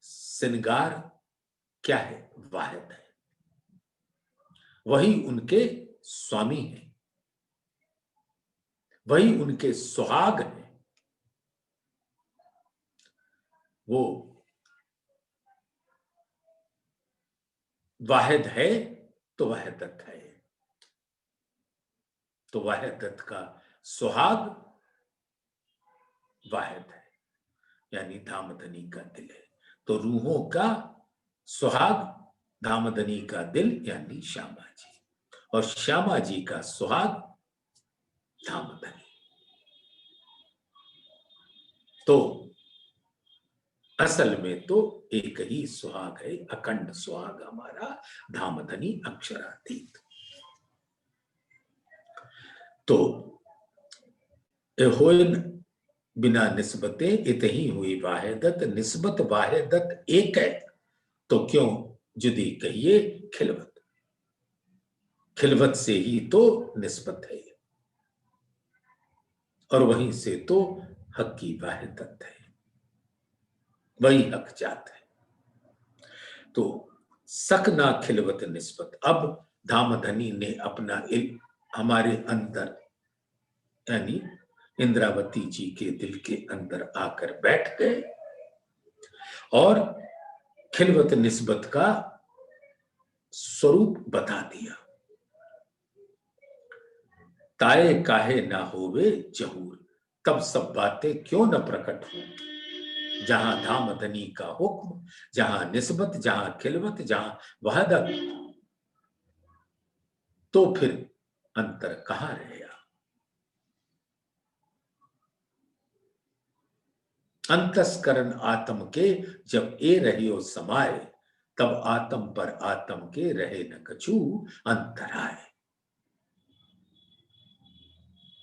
श्रृंगार क्या है? वाहिद है, वही उनके स्वामी है, वही उनके सुहाग है। वो वाहिद है तो वाहिदत है, तो वाहिदत का सुहाग वाहिद है, यानी धामधनी का दिल है। तो रूहों का सुहाग धामधनी का दिल यानी श्यामा जी, और श्यामा जी का सुहाग धामधनी। तो असल में तो एक ही सुहाग है, अखंड सुहाग हमारा धामधनी अक्षरातीत। तो होइन बिना निस्बते इत ही हुई वाहिदत, निस्बत वाहिदत एक है तो क्यों जुदी कहिए खिलवत? खिलवत से ही तो निस्बत है, और वहीं से तो हक की वाहिदत है, वही हक जात है। तो सक ना खिलवत निस्बत, अब धामधनी ने अपना हमारे अंदर यानी इंद्रावती जी के दिल के अंदर आकर बैठ गए और खिलवत निस्बत का स्वरूप बता दिया। ताए काहे ना होवे जहूर, तब सब बातें क्यों न प्रकट हो। जहां धामधनी का हुक्म, जहां निस्बत, जहां खिलवत, जहां वहदत, तो फिर अंतर कहां रहेगा? अंतस्करण आत्म के जब ए रहियो समाये, तब आत्म पर आत्म के रहे न कछु अंतराय।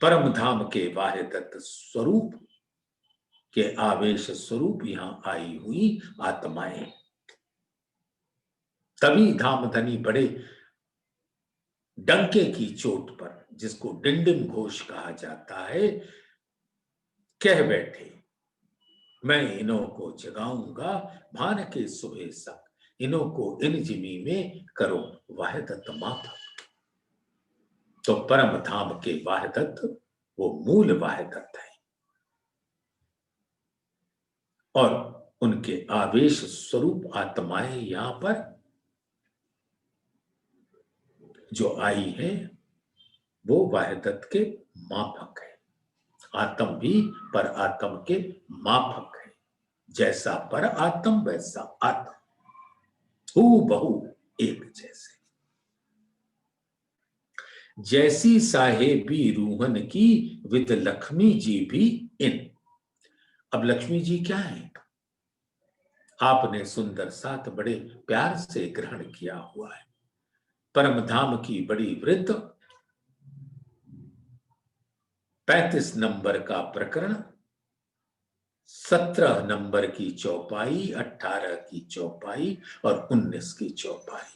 परम धाम के वाहिदत स्वरूप के आवेश स्वरूप यहां आई हुई आत्माएं, तभी धामधनी बड़े डंके की चोट पर, जिसको डिंडिम घोष कहा जाता है, कह बैठे मैं इन्हों को जगाऊंगा भान के सुबह सक, इन्हों को इन जिमी में करो वाहिदत माफक। तो परम धाम के वाहिदत वो मूल वाहिदत है, और उनके आवेश स्वरूप आत्माएं यहां पर जो आई है वो वाहिदत के माफक है। आत्म भी पर आत्म के माफक है, जैसा पर आत्म वैसा आत्म, हूबहू एक जैसे। जैसी साहेबी रूहन की विद लक्ष्मी जी भी इन। अब लक्ष्मी जी क्या है? आपने सुंदर साथ बड़े प्यार से ग्रहण किया हुआ है। परम धाम की बड़ी वृद्ध 35 नंबर का प्रकरण, 17 नंबर की चौपाई, 18 की चौपाई और 19 की चौपाई,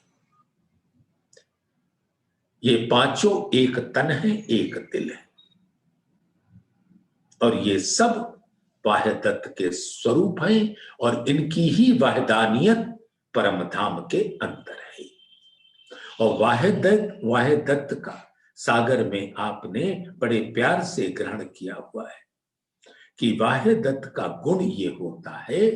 ये पांचों एक तन है, एक दिल है, और ये सब वाहिदत के स्वरूप हैं और इनकी ही वाहिदानियत परम धाम के अंदर है। और वाहिदत का सागर में आपने बड़े प्यार से ग्रहण किया हुआ है कि वाहिदत का गुण ये होता है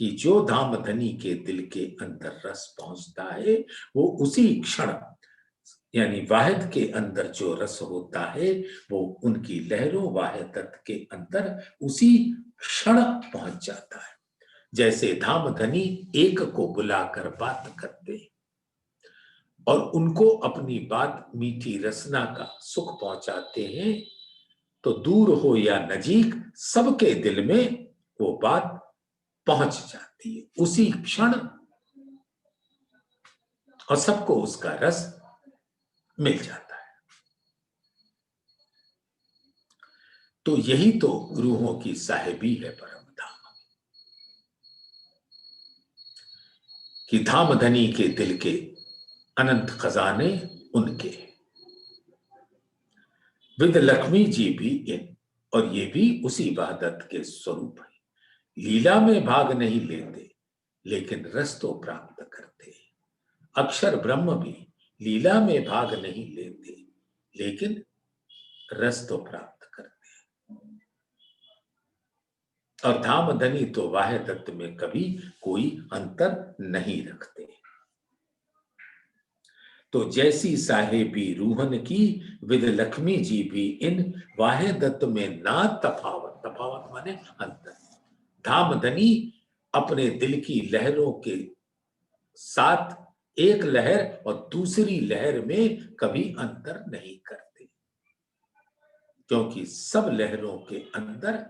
कि जो धामधनी के दिल के अंदर रस पहुंचता है वो उसी क्षण, यानी वाहिद के अंदर जो रस होता है वो उनकी लहरों वाहिदत के अंदर उसी क्षण पहुंच जाता है। जैसे धामधनी एक को बुलाकर बात करते और उनको अपनी बात मीठी रसना का सुख पहुंचाते हैं, तो दूर हो या नजीक सबके दिल में वो बात पहुंच जाती है उसी क्षण, और सबको उसका रस मिल जाता है। तो यही तो रूहों की साहिबी है परम धाम, कि धामधनी के दिल के अनंत खजाने उनके, विद लक्ष्मी जी भी इन, और ये भी उसी वहदत के स्वरूप है। लीला में भाग नहीं लेते लेकिन रस तो प्राप्त करते हैं। अक्षर ब्रह्म भी लीला में भाग नहीं लेते लेकिन रस तो प्राप्त करते हैं। और धामधनी तो वाहिदत में कभी कोई अंतर नहीं रखते। तो जैसी साहेबी रूहन की विद लक्ष्मी जी भी इन, वाहिदत में ना तफावत, तफावत माने अंतर। धामधनी अपने दिल की लहरों के साथ एक लहर और दूसरी लहर में कभी अंतर नहीं करते, क्योंकि सब लहरों के अंदर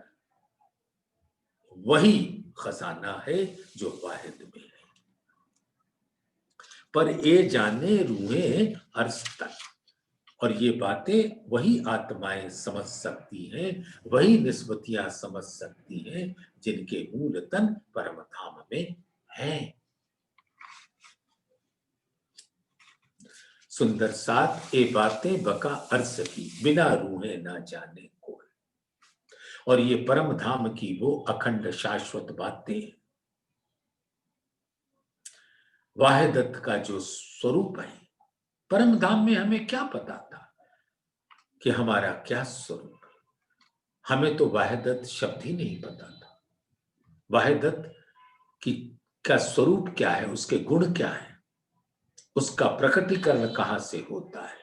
वही खजाना है जो वाहिद में है। पर ये जाने रूहें अर्श तक, और ये बातें वही आत्माएं समझ सकती हैं, वही निस्बतियां समझ सकती हैं जिनके मूल तन परम धाम में हैं। सुंदर साथ ये बातें बका अर्श की, बिना रूहें ना जाने कोई। और ये परम धाम की वो अखंड शाश्वत बातें, वाहिदत का जो स्वरूप है। परम धाम में हमें क्या पता था कि हमारा क्या स्वरूप है? हमें तो वाहिदत शब्द ही नहीं पता था। वाहिदत की का स्वरूप क्या है, उसके गुण क्या है, उसका प्रकटीकरण कहां से होता है,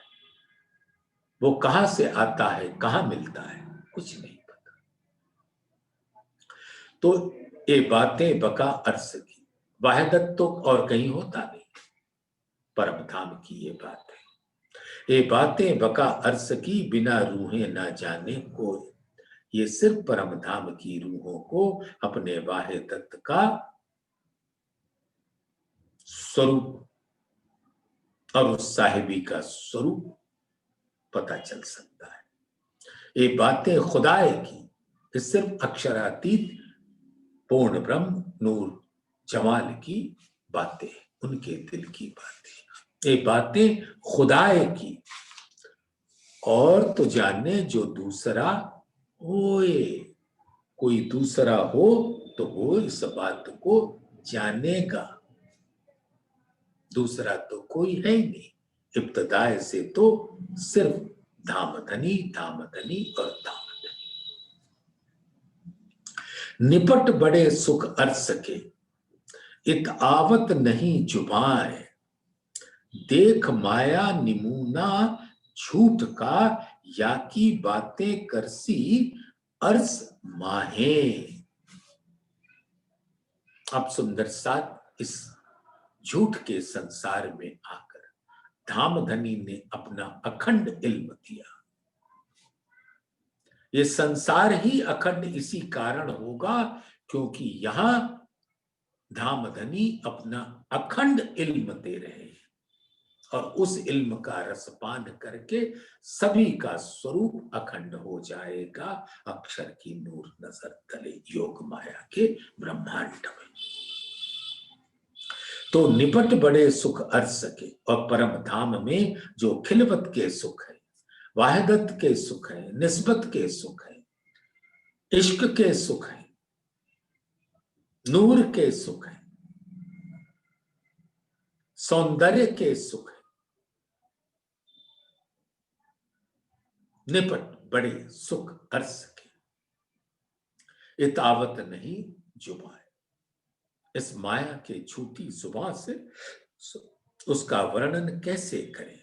वो कहां से आता है, कहां मिलता है, कुछ नहीं पता। तो ये बातें बका अर्श की, वाहिदत तो और कहीं होता नहीं, परम धाम की ये बात है। ये बातें बका अर्श की, बिना रूहें ना जाने कोई। ये सिर्फ परम धाम की रूहों को अपने वाहिदत का स्वरूप और उस साहिबी का स्वरूप पता चल सकता है। ये बातें खुदाए की, ये सिर्फ अक्षरातीत पूर्ण ब्रह्म नूर जमाल की बातें, उनके दिल की बातें। ये बातें खुदाए की, और तो जाने जो दूसरा होए, कोई दूसरा हो तो वो इस बात को जानेगा। दूसरा तो कोई है ही नहीं, इब्तदाए से तो सिर्फ धामधनी, धामधनी और धामधनी। निपट बड़े सुख अर्श के, इत आवत नहीं जुबाएं। देख माया निमूना झूठ का, या की बातें करसी अर्श माहे। अब सुंदर साथ इस झूठ के संसार में आकर धामधनी ने अपना अखंड इल्म दिया। ये संसार ही अखंड इसी कारण होगा क्योंकि यहां धामधनी अपना अखंड इल्म दे रहे हैं और उस इल्म का रसपान करके सभी का स्वरूप अखंड हो जाएगा अक्षर की नूर नजर तले योग माया के ब्रह्मांड में। तो निपट बड़े सुख अर्स के और परम धाम में जो खिलवत के सुख है, वाहिदत के सुख है, निस्बत के सुख है, इश्क के सुख है, नूर के सुख है, सौंदर्य के सुख है, निपट बड़े सुख अर्स के इतावत नहीं जुबान, इस माया के झूठी जुबान से उसका वर्णन कैसे करें।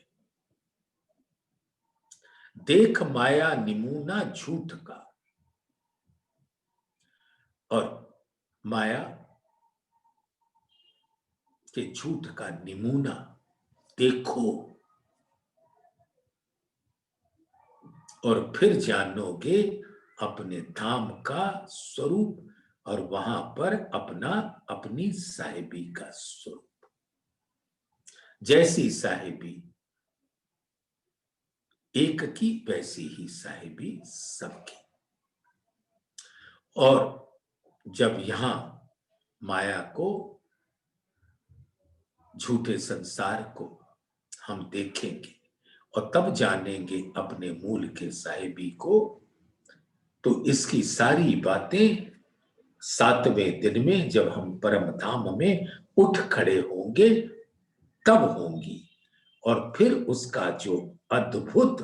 देख माया निमूना झूठ का, और माया के झूठ का निमूना देखो और फिर जानोगे अपने धाम का स्वरूप और वहां पर अपनी साहिबी का स्वरूप। जैसी साहिबी एक की वैसी ही साहिबी सबकी। और जब यहां माया को, झूठे संसार को हम देखेंगे और तब जानेंगे अपने मूल के साहिबी को, तो इसकी सारी बातें 7वें दिन में जब हम परम धाम में उठ खड़े होंगे तब होंगी। और फिर उसका जो अद्भुत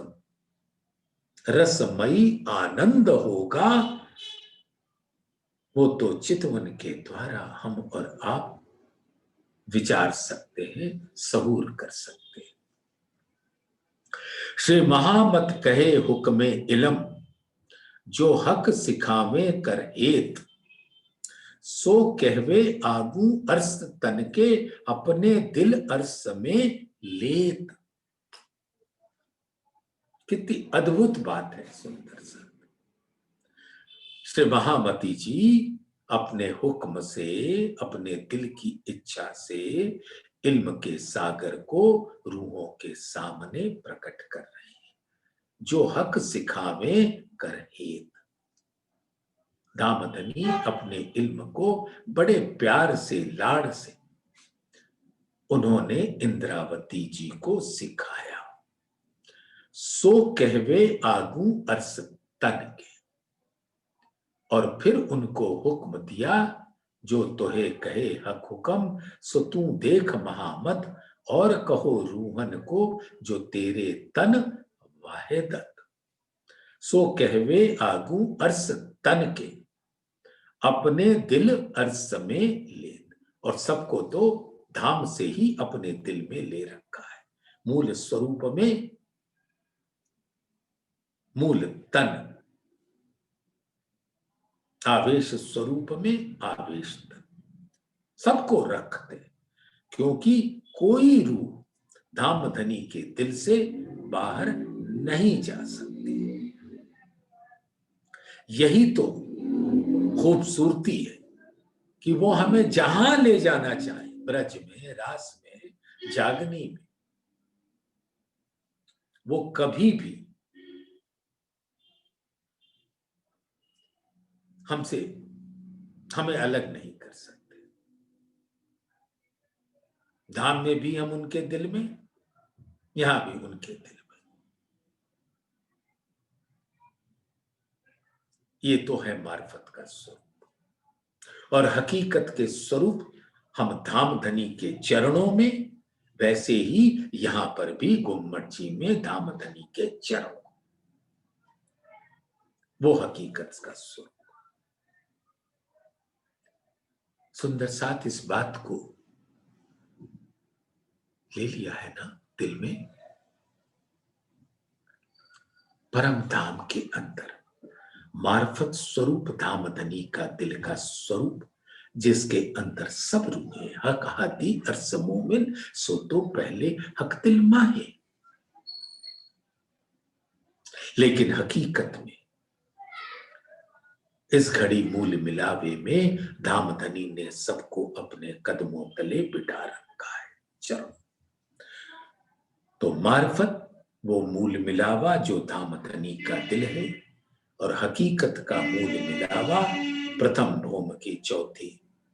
रसमयी आनंद होगा वो तो चितवन के द्वारा हम और आप विचार सकते हैं, सहूर कर सकते हैं। श्री महामत कहे हुक्मे इलम, जो हक सिखावे कर हेत, सो कहवे आगू अर्स तन के, अपने दिल अर्स में लेत। कितनी अद्भुत बात है, सुंदर सा। श्री महामती जी अपने हुक्म से, अपने दिल की इच्छा से इल्म के सागर को रूहों के सामने प्रकट कर रहे हैं। जो हक सिखावे कर हेत, दामदनी अपने इल्म को बड़े प्यार से, लाड़ से उन्होंने इंद्रावती जी को सिखाया। सो कहवे आगू अर्स तन के, और फिर उनको हुक्म दिया, जो तोहे कहे हक हुक्म, सो तू देख महामत और कहो रूहन को, जो तेरे तन वाहिदत। सो कहवे आगू अर्स तन के, अपने दिल अर्स में ले। और सबको तो धाम से ही अपने दिल में ले रखा है, मूल स्वरूप में, मूल तन, आवेश स्वरूप में आवेश तन, सबको रखते, क्योंकि कोई रूह धामधनी के दिल से बाहर नहीं जा सकती। यही तो खूबसूरती है कि वो हमें जहां ले जाना चाहे, ब्रज में, रास में, जागनी में, वो कभी भी हमें अलग नहीं कर सकते। धाम में भी हम उनके दिल में, यहां भी उनके दिल में। ये तो है मार्फत का स्वरूप। और हकीकत के स्वरूप हम धामधनी के चरणों में, वैसे ही यहां पर भी गुम्मट जी में धामधनी के चरणों, वो हकीकत का स्वरूप। सुंदर साथ इस बात को ले लिया है ना दिल में। परम धाम के अंदर मार्फत स्वरूप धामधनी का दिल का स्वरूप, जिसके अंदर सब रूहे हक हादी अर्स मोमिन, सो तो पहले हक दिल माहे। लेकिन हकीकत में इस घड़ी मूल मिलावे में धामधनी ने सबको अपने कदमों तले बिठा रखा है। चलो, तो मार्फत वो मूल मिलावा जो धामधनी का दिल है, और हकीकत का मूल मिलावा प्रथम भौम की चौथी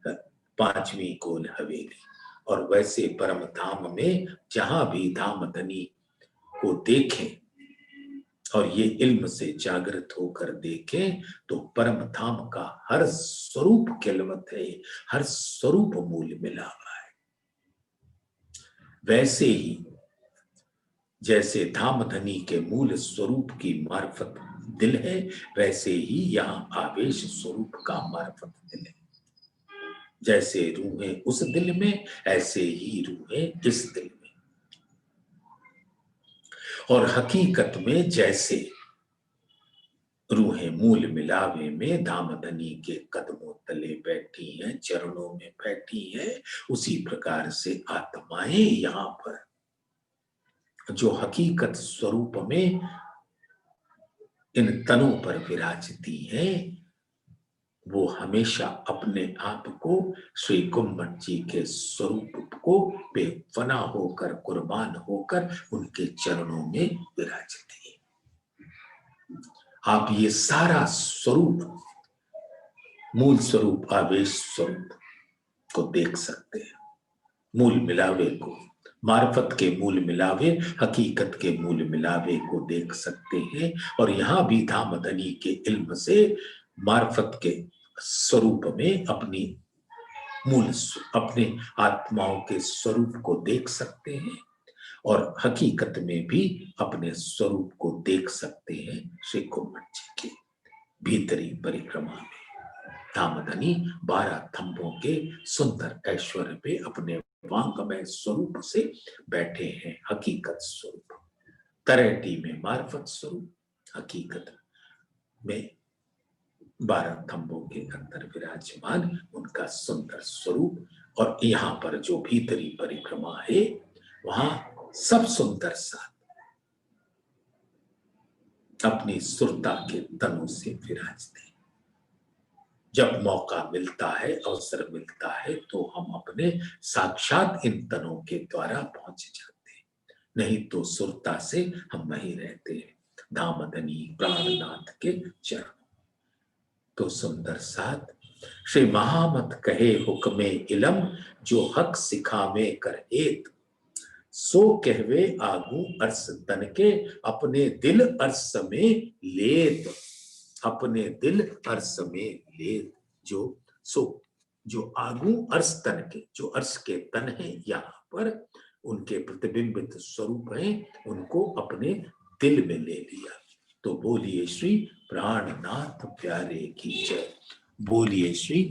पांचवी गोल हवेली। और वैसे परम धाम में जहां भी धामधनी को देखें और ये इल्म से जागृत होकर देखें, तो परम धाम का हर स्वरूप खिलवत है, हर स्वरूप मूल मिलावा है। वैसे ही जैसे धामधनी के मूल स्वरूप की मार्फत दिल है, वैसे ही यहाँ आवेश स्वरूप का मार्फत दिल है। जैसे रूहें उस दिल में, ऐसे ही रूहें इस दिल में। और हकीकत में जैसे रूहें मूल मिलावे में धामधनी के कदमों तले बैठी हैं, चरणों में बैठी हैं, उसी प्रकार से आत्माएं यहाँ पर जो हकीकत स्वरूप में इन तनों पर विराजती हैं, वो हमेशा अपने आप को श्री गुम्बद जी के स्वरूप को बेफना होकर, कुर्बान होकर उनके चरणों में विराजती है। आप ये सारा स्वरूप, मूल स्वरूप, आवेश स्वरूप को देख सकते हैं। मूल मिलावे को, मार्फत के मूल मिलावे, हकीकत के मूल मिलावे को देख सकते हैं। और यहां भी धामधनी के इल्म से मार्फत के स्वरूप में अपनी अपने आत्माओं के स्वरूप को देख सकते हैं, और हकीकत में भी अपने स्वरूप को देख सकते हैं। श्री गुम्बद जी के भीतरी परिक्रमा में धामधनी 12 थंभों के सुंदर ऐश्वर्य पे अपने वांगमय स्वरूप से बैठे हैं। हकीकत स्वरूप, तरेटी में मार्फत स्वरूप, हकीकत में 12 थंभों के अंदर विराजमान उनका सुंदर स्वरूप। और यहाँ पर जो भीतरी परिक्रमा है, वहां सब सुंदर सा अपनी सुरता के तनों से विराजते हैं। जब मौका मिलता है, अवसर मिलता है, तो हम अपने साक्षात इन तनों के द्वारा पहुंच जाते हैं, नहीं तो सुरता से हम वहीं रहते हैं, धामधनी प्राणनाथ के चरण। तो सुंदर साथ श्री महामत कहे हुक्मे इलम, जो हक सिखावे कर हेत, सो कहवे आगू अर्स तन के, अपने दिल अर्स में लेत, अपने दिल अर्स में लेत। जो आगू अर्स तन के, जो अर्स के तन है यहाँ पर, उनके प्रतिबिंबित स्वरूप है, उनको अपने दिल में ले लिया। तो बोलिए श्री प्राणनाथ प्यारे की जय, बोलिए श्री